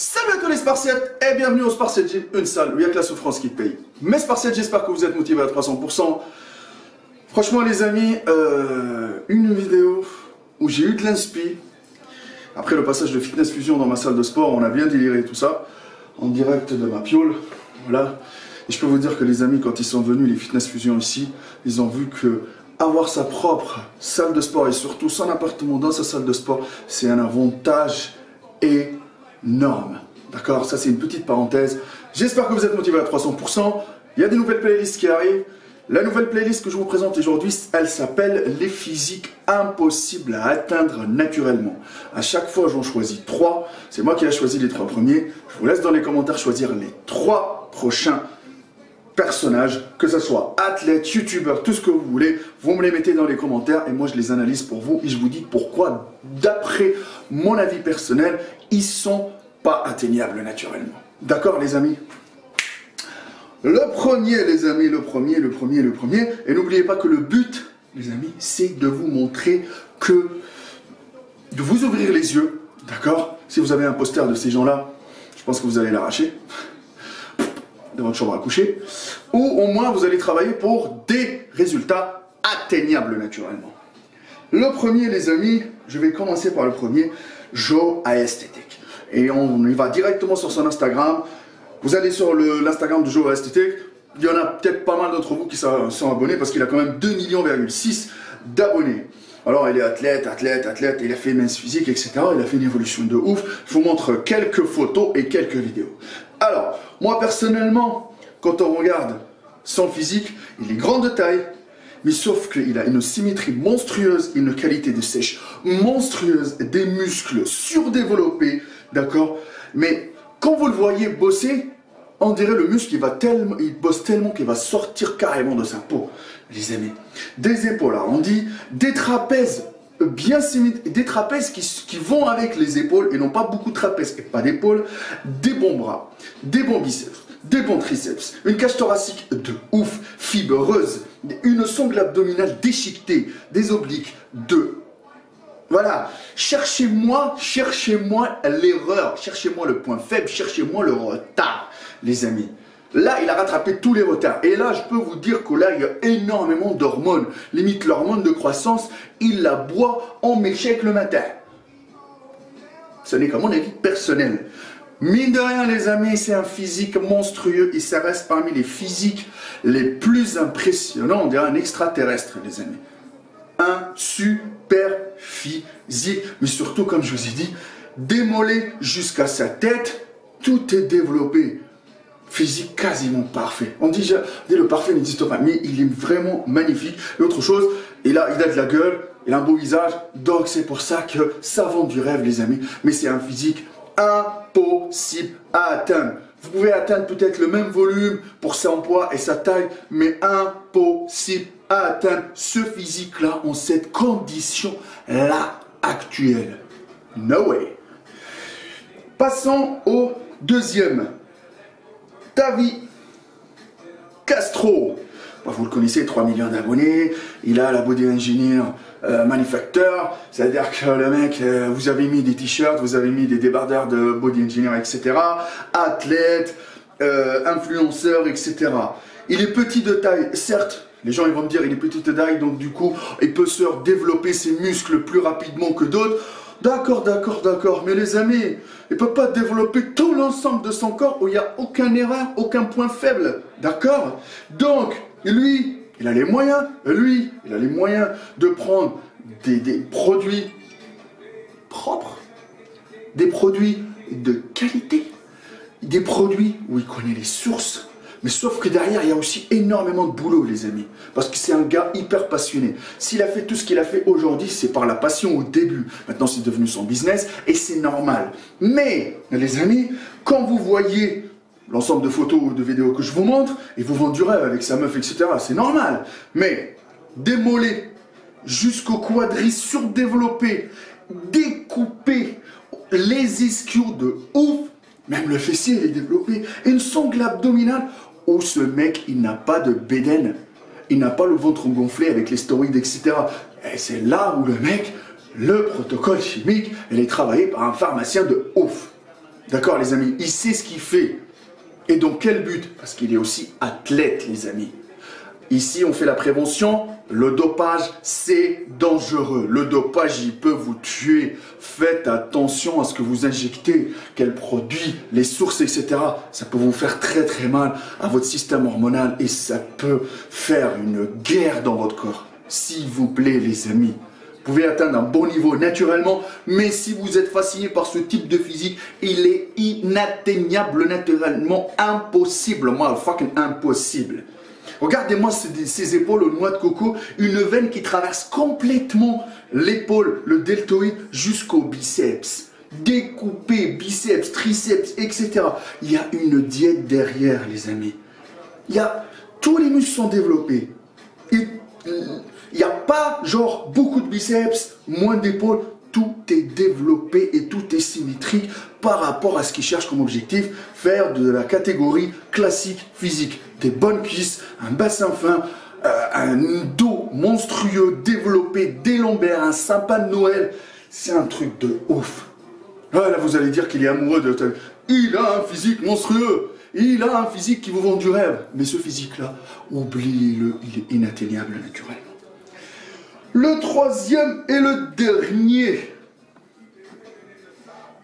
Salut à tous les Spartiates et bienvenue au Spartiate Gym, une salle où il n'y a que la souffrance qui te paye. Mes Spartiates, j'espère que vous êtes motivés à 300%. Franchement les amis, une vidéo où j'ai eu de l'inspi. Après le passage de Fitness Fusion dans ma salle de sport, on a bien déliré tout ça, en direct de ma piole, voilà. Et je peux vous dire que les amis, quand ils sont venus, les Fitness Fusion ici, ils ont vu que avoir sa propre salle de sport et surtout son appartement dans sa salle de sport, c'est un avantage énorme. D'accord, ça c'est une petite parenthèse. J'espère que vous êtes motivés à 300%. Il y a des nouvelles playlists qui arrivent. La nouvelle playlist que je vous présente aujourd'hui, elle s'appelle « Les physiques impossibles à atteindre naturellement ». À chaque fois, j'en choisis 3. C'est moi qui ai choisi les 3 premiers. Je vous laisse dans les commentaires choisir les 3 prochains personnages, que ce soit athlète, youtubeur, tout ce que vous voulez. Vous me les mettez dans les commentaires et moi je les analyse pour vous et je vous dis pourquoi, d'après mon avis personnel, ils sont pas atteignables naturellement. D'accord les amis? Le premier les amis, le premier. Et n'oubliez pas que le but, les amis, c'est de vous montrer que, de vous ouvrir les yeux, d'accord? Si vous avez un poster de ces gens-là, je pense que vous allez l'arracher dans votre chambre à coucher, ou au moins vous allez travailler pour des résultats atteignables naturellement. Le premier les amis, je vais commencer par le premier, Joe Aesthetic. Et on y va directement sur son Instagram. Vous allez sur l'Instagram de Joe Aesthetic. Il y en a peut-être pas mal d'entre vous qui sont abonnés parce qu'il a quand même 2,6 millions d'abonnés. Alors il est athlète, il a fait mince physique, etc. Il a fait une évolution de ouf. Je vous montre quelques photos et quelques vidéos. Alors, moi personnellement, quand on regarde son physique, il est grand de taille, mais sauf qu'il a une symétrie monstrueuse, une qualité de sèche monstrueuse, des muscles surdéveloppés, d'accord? Mais quand vous le voyez bosser, on dirait le muscle, il bosse tellement qu'il va sortir carrément de sa peau, les amis. Des épaules arrondies, des trapèzes bien symétriques, des trapèzes qui vont avec les épaules et non pas beaucoup de trapèzes et pas d'épaules, des bons bras, des bons biceps, des bons triceps, une cage thoracique de ouf, fibreuse, une sangle abdominale déchiquetée, des obliques de... Voilà, cherchez-moi l'erreur, cherchez-moi le point faible, cherchez-moi le retard, les amis. Là, il a rattrapé tous les retards. Et là, je peux vous dire que là, il y a énormément d'hormones. Limite, l'hormone de croissance, il la boit en milkshake le matin. Ce n'est qu'à mon avis personnel. Mine de rien, les amis, c'est un physique monstrueux. Et ça reste parmi les physiques les plus impressionnants. On dirait un extraterrestre, les amis. Un super physique. Mais surtout, comme je vous ai dit, démolé jusqu'à sa tête, tout est développé. Physique quasiment parfait. On dit le parfait n'existe pas, mais il est vraiment magnifique. L'autre chose, il a de la gueule, il a un beau visage, donc c'est pour ça que ça vend du rêve, les amis. Mais c'est un physique impossible à atteindre. Vous pouvez atteindre peut-être le même volume pour son poids et sa taille, mais impossible à atteindre ce physique-là en cette condition-là actuelle. No way. Passons au deuxième. Tavi Castro. Vous le connaissez, 3 millions d'abonnés. Il a la Body Engineer Manufacture. C'est-à-dire que le mec, vous avez mis des t-shirts, vous avez mis des débardeurs de Body Engineer, etc. Athlète, influenceur, etc. Il est petit de taille, certes. Les gens ils vont me dire il est petit de taille, donc du coup, il peut se développer ses muscles plus rapidement que d'autres. D'accord, mais les amis, il ne peut pas développer tout l'ensemble de son corps où il n'y a aucune erreur, aucun point faible, d'accord? Donc, lui, il a les moyens, de prendre des produits propres, des produits de qualité, des produits où il connaît les sources. Mais sauf que derrière, il y a aussi énormément de boulot, les amis. Parce que c'est un gars hyper passionné. S'il a fait tout ce qu'il a fait aujourd'hui, c'est par la passion au début. Maintenant, c'est devenu son business et c'est normal. Mais, les amis, quand vous voyez l'ensemble de photos ou de vidéos que je vous montre, et vous vendez du rêve avec sa meuf, etc., c'est normal. Mais, démolé jusqu'au quadri surdéveloppé, découpé, les ischios de ouf, même le fessier, il est développé, une sangle abdominale, où ce mec, il n'a pas de bédaine, il n'a pas le ventre gonflé avec les stéroïdes, etc. Et c'est là où le mec, le protocole chimique, il est travaillé par un pharmacien de ouf. D'accord, les amis? Il sait ce qu'il fait. Et dans quel but? Parce qu'il est aussi athlète, les amis. Ici, on fait la prévention. Le dopage, c'est dangereux. Le dopage, il peut vous tuer. Faites attention à ce que vous injectez, quels produits, les sources, etc. Ça peut vous faire très très mal à votre système hormonal et ça peut faire une guerre dans votre corps. S'il vous plaît, les amis. Vous pouvez atteindre un bon niveau naturellement, mais si vous êtes fasciné par ce type de physique, il est inatteignable naturellement, impossible, fucking impossible. Regardez-moi ces épaules aux noix de coco, une veine qui traverse complètement l'épaule, le deltoïde jusqu'au biceps. Découpé, biceps, triceps, etc. Il y a une diète derrière, les amis. Tous les muscles sont développés. Il n'y a pas genre beaucoup de biceps, moins d'épaules. Tout est développé et tout est symétrique par rapport à ce qu'ils cherchent comme objectif, faire de la catégorie classique physique. Des bonnes cuisses, un bassin fin, un dos monstrueux, développé, des lombaires, un sapin de Noël. C'est un truc de ouf. Ah, là, vous allez dire qu'il est amoureux de... Il a un physique monstrueux. Il a un physique qui vous vend du rêve. Mais ce physique-là, oubliez-le, il est inatteignable naturellement. Le troisième et le dernier.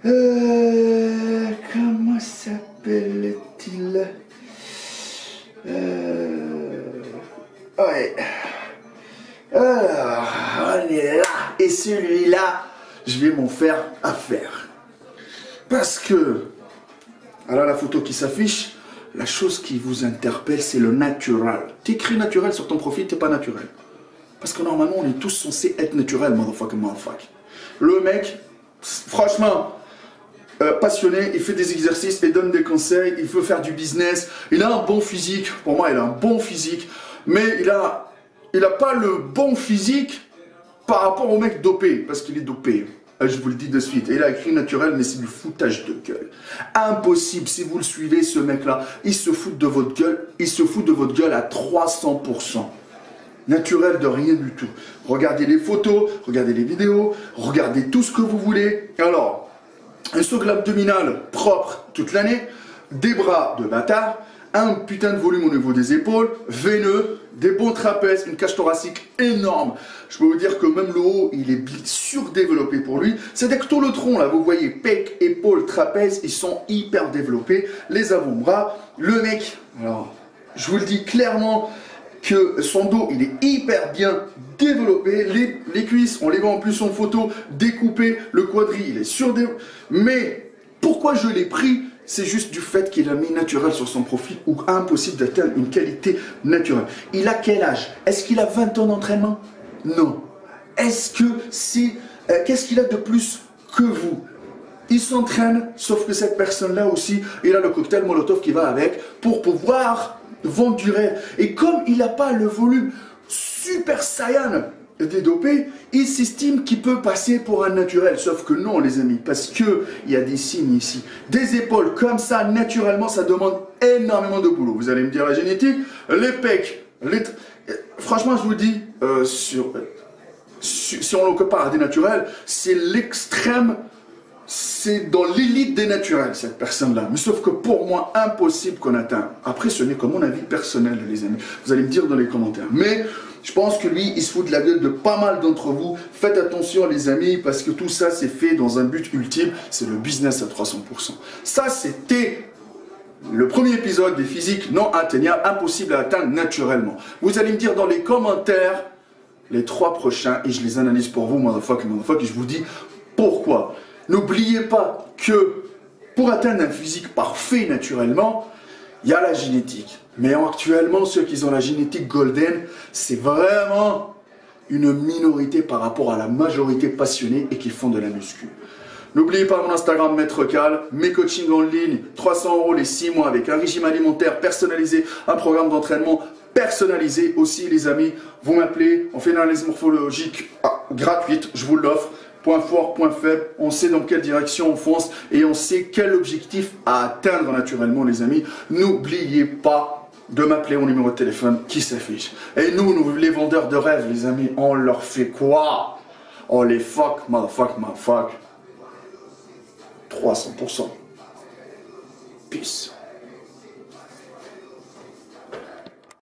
Comment s'appelle-t-il? Ouais. Alors, on est là. Et celui-là, je vais m'en faire affaire. Parce que, alors la photo qui s'affiche, la chose qui vous interpelle, c'est le naturel. T'écris naturel sur ton profil, t'es pas naturel. Parce que normalement, on est tous censés être naturels, motherfucker. Le mec, franchement, passionné, il fait des exercices, il donne des conseils, il veut faire du business, il a un bon physique, pour moi il a un bon physique, mais il a pas le bon physique par rapport au mec dopé, parce qu'il est dopé, je vous le dis de suite, et il a écrit naturel, mais c'est du foutage de gueule. Impossible, si vous le suivez, ce mec-là, il se fout de votre gueule, à 300%. Naturel de rien du tout. Regardez les photos, regardez les vidéos, regardez tout ce que vous voulez. Alors, un socle abdominal propre toute l'année, des bras de bâtard, un putain de volume au niveau des épaules, veineux, des bons trapèzes, une cage thoracique énorme. Je peux vous dire que même le haut, il est surdéveloppé pour lui. C'est-à-dire que tout le tronc, là, vous voyez, pec, épaules, trapèzes, ils sont hyper développés. Les avant-bras, le mec, alors, je vous le dis clairement, que son dos il est hyper bien développé, les cuisses on les voit en plus en photo découpées, le quadri il est surdéveloppé, mais pourquoi je l'ai pris? C'est juste du fait qu'il a mis naturel sur son profil ou impossible d'atteindre une qualité naturelle. Il a quel âge? Est-ce qu'il a 20 ans d'entraînement? Non. Est-ce que c'est... qu'est-ce qu'il a de plus que vous? Il s'entraîne, sauf que cette personne-là aussi, il a le cocktail Molotov qui va avec pour pouvoir vendre du rêve. Et comme il n'a pas le volume super saiyan des dopés, il s'estime qu'il peut passer pour un naturel. Sauf que non, les amis, parce qu'il y a des signes ici. Des épaules comme ça, naturellement, ça demande énormément de boulot. Vous allez me dire la génétique, les pecs, franchement, je vous dis, si on le compare à des naturels, c'est l'extrême. C'est dans l'élite des naturels, cette personne-là. Mais sauf que pour moi, impossible qu'on atteigne. Après, ce n'est que mon avis personnel, les amis. Vous allez me dire dans les commentaires. Mais je pense que lui, il se fout de la gueule de pas mal d'entre vous. Faites attention, les amis, parce que tout ça, c'est fait dans un but ultime. C'est le business à 300%. Ça, c'était le premier épisode des physiques non atteignables, impossible à atteindre naturellement. Vous allez me dire dans les commentaires les 3 prochains, et je les analyse pour vous, motherfucker, et je vous dis pourquoi. N'oubliez pas que pour atteindre un physique parfait naturellement, il y a la génétique. Mais actuellement, ceux qui ont la génétique golden, c'est vraiment une minorité par rapport à la majorité passionnée et qui font de la muscu. N'oubliez pas mon Instagram Maître Cal, mes coachings en ligne, 300 € les 6 mois avec un régime alimentaire personnalisé, un programme d'entraînement personnalisé aussi les amis. Vous m'appelez, on fait une analyse morphologique gratuite, je vous l'offre. Point fort, point faible, on sait dans quelle direction on fonce et on sait quel objectif à atteindre naturellement les amis. N'oubliez pas de m'appeler au numéro de téléphone qui s'affiche. Et nous les vendeurs de rêves les amis, on leur fait quoi? On les fuck, motherfuck, 300%. Peace.